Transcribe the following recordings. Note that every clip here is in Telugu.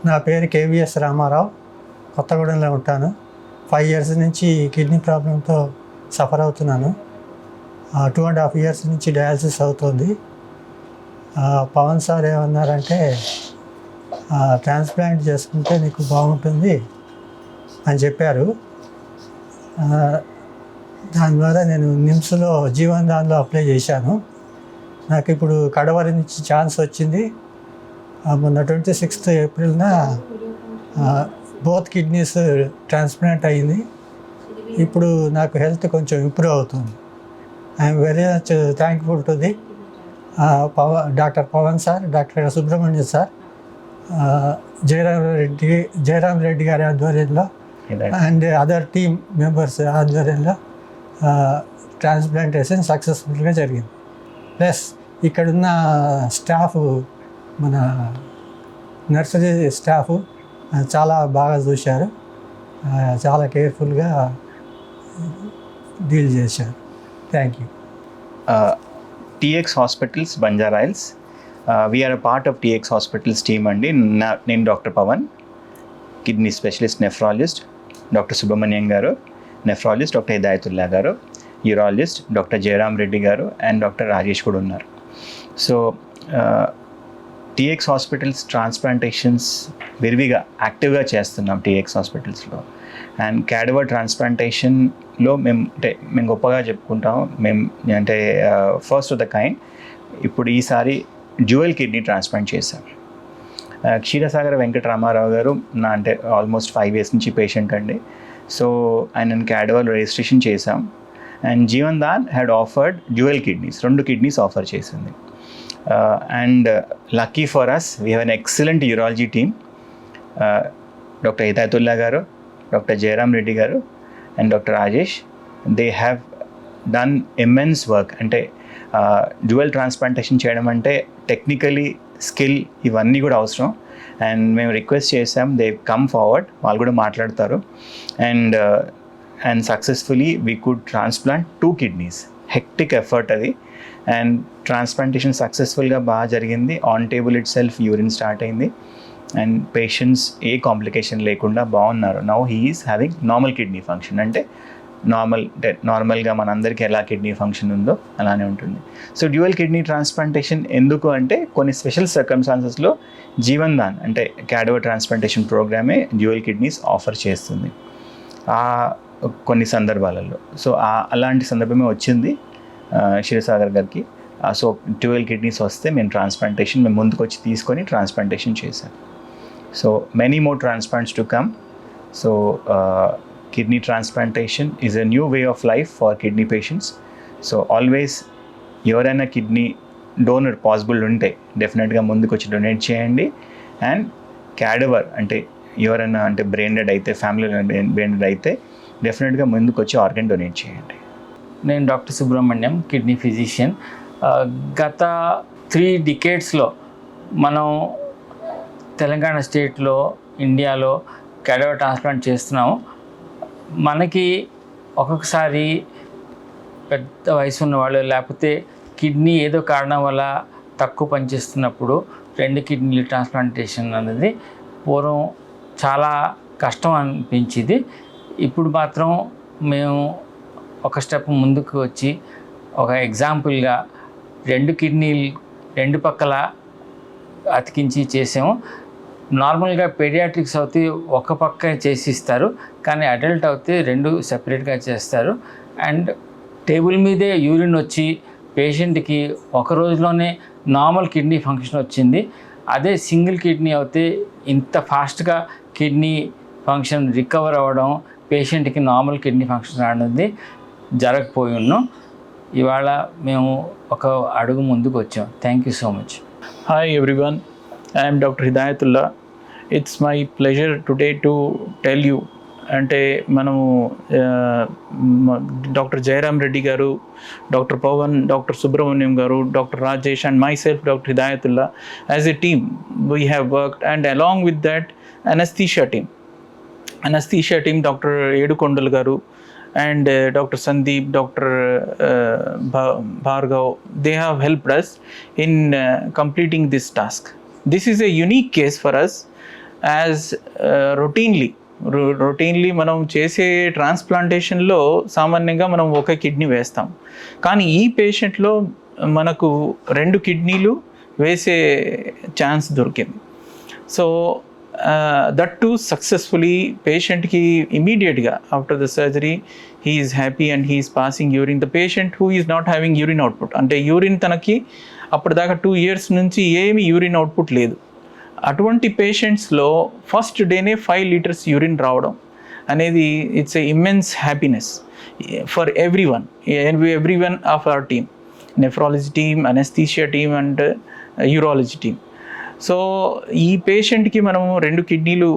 నా పేరు కేవీఎస్ రామారావు. కొత్తగూడెంలో ఉంటాను. 5 years నుంచి కిడ్నీ ప్రాబ్లంతో సఫర్ అవుతున్నాను. 2.5 years నుంచి డయాలసిస్ అవుతుంది. పవన్ సార్ ఏమన్నారంటే ట్రాన్స్ప్లాంట్ చేసుకుంటే నీకు బాగుంటుంది అని చెప్పారు. దాని ద్వారా నేను నిమ్స్లో జీవన్ దాన్లో అప్లై చేశాను. నాకు ఇప్పుడు కడవరి నుంచి ఛాన్స్ వచ్చింది. మొన్న 26th April both kidneys transplant అయ్యింది. ఇప్పుడు నాకు హెల్త్ కొంచెం ఇంప్రూవ్ అవుతుంది. I'm very much thankful to the doctor Pavan sir, doctor Subrahmanyam sir, Jayaram Reddy గారి ఆధ్వర్యంలో అండ్ అదర్ టీమ్ మెంబర్స్ ఆధ్వర్యంలో ట్రాన్స్ప్లాంటేషన్ సక్సెస్ఫుల్గా జరిగింది. ప్లస్ ఇక్కడున్న స్టాఫ్, మన నర్సరీ స్టాఫ్ చాలా బాగా చూశారు, చాలా కేర్ఫుల్గా డీల్ చేశారు. Thank you. TX Hospitals, Banjara Hills. We are a part of TX Hospitals team అండి. నేను doctor Pavan, kidney specialist nephrologist, doctor Subrahmanyam గారు నెఫ్రాలజిస్ట్, డాక్టర్ హిదాయతుల్లా గారు యూరాలజిస్ట్, డాక్టర్ జయరామ్ రెడ్డి గారు అండ్ డాక్టర్ రాజేష్ కూడా ఉన్నారు. సో TX హాస్పిటల్స్ ట్రాన్స్ప్లాంటేషన్స్ విరివిగా యాక్టివ్గా చేస్తున్నాం TX హాస్పిటల్స్లో. అండ్ క్యాడవర్ ట్రాన్స్ప్లాంటేషన్లో మేము గొప్పగా చెప్పుకుంటాం. మేము అంటే ఫస్ట్ ఆఫ్ ద కైండ్. ఇప్పుడు ఈసారి డ్యూయల్ కిడ్నీ ట్రాన్స్ప్లాంట్ చేశాం. క్షీరసాగర వెంకటరామారావు గారు అంటే ఆల్మోస్ట్ 5 years నుంచి పేషెంట్ అండి. సో ఆయనను క్యాడవర్ రిజిస్ట్రేషన్ చేశాం. And Jeevan than had offered dual kidneys, 2 kidneys offer చేసింది. And lucky for us, we have an excellent urology team. Dr. Hidayatullah garu, Dr. Jairam Reddy garu and Dr. Rajesh, they have done immense work. Ante dual transplantation cheyadam ante technically skill ivanni kuda avasram. And మేము రిక్వెస్ట్ చేసాం, దే కమ్ ఫార్వర్డ్, వాళ్ళు కూడా మాట్లాడతారు. And successfully we could transplant 2 kidneys. Hectic effort అది. అండ్ ట్రాన్స్ప్లాంటేషన్ సక్సెస్ఫుల్గా బాగా జరిగింది. On table it self urine start అయింది అండ్ పేషెంట్స్ ఏ కాంప్లికేషన్ లేకుండా బాగున్నారు. Now he is having normal kidney function. అంటే నార్మల్గా మనందరికీ ఎలా కిడ్నీ ఫంక్షన్ ఉందో అలానే ఉంటుంది. సో డ్యూయల్ కిడ్నీ ట్రాన్స్ప్లాంటేషన్ ఎందుకు అంటే కొన్ని స్పెషల్ సర్కమ్స్టాన్సెస్లో జీవన్ దాన్ అంటే క్యాడవర్ ట్రాన్స్ప్లాంటేషన్ ప్రోగ్రామే డ్యూయల్ కిడ్నీస్ ఆఫర్ చేస్తుంది కొన్ని సందర్భాలలో. సో అలాంటి సందర్భమే వచ్చింది క్షీరసాగర్ గారికి. సో 12 kidneys వస్తే మేము ముందుకు వచ్చి తీసుకొని ట్రాన్స్ప్లాంటేషన్ చేశాం. So many more transplants to come. So kidney transplantation is a new way of life for kidney patients. So always ఎవరైనా కిడ్నీ డోనర్ పాసిబుల్ ఉంటే డెఫినెట్గా ముందుకు వచ్చి డొనేట్ చేయండి. అండ్ క్యాడవర్ అంటే ఎవరైనా అంటే బ్రెయిన్ డెడ్ అయితే, ఫ్యామిలీలో బ్రెయిన్ డెడ్ అయితే డెఫినెట్గా ముందుకు వచ్చి ఆర్గన్ డొనేట్ చేయండి. నేను డాక్టర్ సుబ్రహ్మణ్యం, కిడ్నీ ఫిజిషియన్. గత 3 decadesలో మనం తెలంగాణ స్టేట్లో, ఇండియాలో క్యాడవర్ ట్రాన్స్ప్లాంట్ చేస్తున్నాము. మనకి ఒక్కొక్కసారి పెద్ద వయసు ఉన్న వాళ్ళు లేకపోతే కిడ్నీ ఏదో కారణం వల్ల తక్కువ పనిచేస్తున్నప్పుడు 2 kidney ట్రాన్స్ప్లాంటేషన్ అనేది పూర్వం చాలా కష్టం అనిపించింది. ఇప్పుడు మాత్రం మేము ఒక స్టెప్ ముందుకు వచ్చి ఒక ఎగ్జాంపుల్గా 2 kidneys 2 పక్కల అతికించి చేసాము. నార్మల్గా పీడియాట్రిక్స్ అయితే ఒక పక్క చేసి ఇస్తారు, కానీ అడల్ట్ అయితే 2 సెపరేట్గా చేస్తారు. అండ్ టేబుల్ మీదే యూరిన్ వచ్చి పేషెంట్కి ఒక రోజులోనే నార్మల్ కిడ్నీ ఫంక్షన్ వచ్చింది. అదే సింగిల్ కిడ్నీ అయితే ఇంత ఫాస్ట్గా కిడ్నీ ఫంక్షన్ రికవర్ అవ్వడం, పేషెంట్కి నార్మల్ కిడ్నీ ఫంక్షన్ అనేది జరగకపోయి ఉన్నాం. ఇవాళ మేము ఒక అడుగు ముందుకు వచ్చాం. Thank you so much. Hi everyone, I am Dr. Hidayatullah. It's my pleasure today to tell you అంటే మనము డాక్టర్ జయరామ్ రెడ్డి గారు, doctor Pawan, doctor Subrahmanyam garu, doctor Rajesh and myself doctor Hidayatullah as a team we have worked. And along with that anaesthesia team doctor Edukondal garu and Dr. Sandeep, Dr. Bhargav, they have helped us in completing this task. This is a unique case for us as routinely మనం చేసే ట్రాన్స్ప్లాంటేషన్లో సామాన్యంగా మనం ఒక కిడ్నీ వేస్తాం, కానీ ఈ పేషెంట్లో మనకు 2 కిడ్నీలు వేసే ఛాన్స్ దొరికింది. సో దట్ టు సక్సెస్ఫుల్లీ పేషెంట్కి ఇమీడియట్గా after the surgery he is happy and he is passing urine. The patient who is not having urine output, అంటే యూరిన్ తనకి అప్పటిదాకా 2 years నుంచి ఏమి యూరిన్ అవుట్పుట్ లేదు. అటువంటి పేషెంట్స్లో ఫస్ట్ డేనే 5 liters యూరిన్ రావడం అనేది it's a immense happiness for every one of our team, nephrology team, anaesthesia team and urology team. So ఈ పేషెంట్కి మనము 2 కిడ్నీలు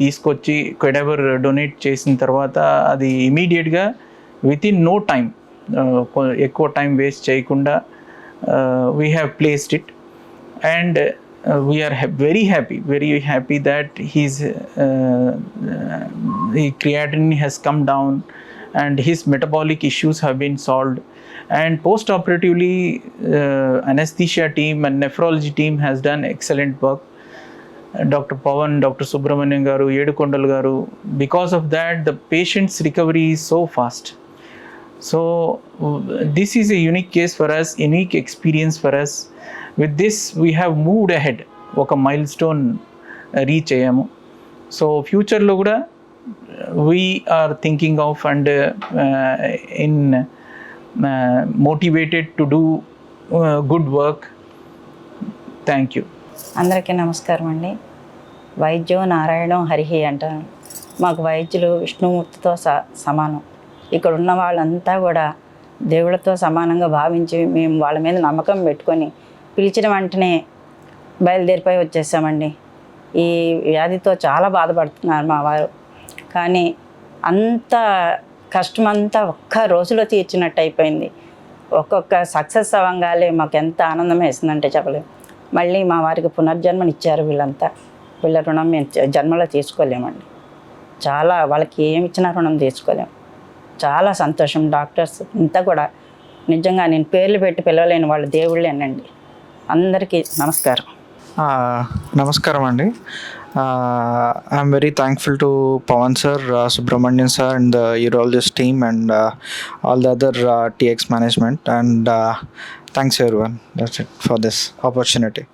తీసుకొచ్చి కెడవర్ డొనేట్ చేసిన తర్వాత అది ఇమీడియట్గా వితిన్ నో టైం, ఎక్కువ టైం వేస్ట్ చేయకుండా we have placed it. And we are very happy that his the creatinine has come down and his metabolic issues have been solved. And post operatively anesthesia team and nephrology team has done excellent work. Dr. Pavan, Dr. Subramaniam garu, Yedukondalu garu, because of that the patient's recovery is so fast. So this is a unique case for us, unique experience for us. With this we have moved ahead, ఒక మైల్ స్టోన్ రీచ్ అయ్యాము. సో ఫ్యూచర్లో కూడా we are thinking of and in motivated to do good work. Thank you. అందరికీ నమస్కారం అండి. వైద్యం నారాయణం హరిహి అంటారు. మాకు వైద్యులు విష్ణుమూర్తితో సమానం. ఇక్కడ ఉన్న వాళ్ళంతా కూడా దేవుళ్ళతో సమానంగా భావించి మేము వాళ్ళ మీద నమ్మకం పెట్టుకొని పిలిచిన వెంటనే బయలుదేరిపోయి వచ్చేసామండి. ఈ వ్యాధితో చాలా బాధపడుతున్నారు మా వారు, కానీ అంత కష్టమంతా ఒక్క రోజులో తీర్చినట్టు అయిపోయింది. ఒక్కొక్క సక్సెస్ అవ్వగానే మాకు ఎంత ఆనందం వేసిందంటే చెప్పలేము. మళ్ళీ మా వారికి పునర్జన్మనిచ్చారు వీళ్ళంతా. వీళ్ళ రుణం మేము జన్మలో తీసుకోలేమండి. చాలా వాళ్ళకి ఏమి ఇచ్చినా రుణం తీసుకోలేము. చాలా సంతోషం. డాక్టర్స్ అంతా కూడా నిజంగా నేను పేర్లు పెట్టి పిలవలేని వాళ్ళు దేవుళ్ళేనండి. అందరికీ నమస్కారం. నమస్కారం అండి. I'm very thankful to Pavan sir, Subrahmanyam sir and the urologist team and all the other TX management, and thanks everyone. That's it for this opportunity.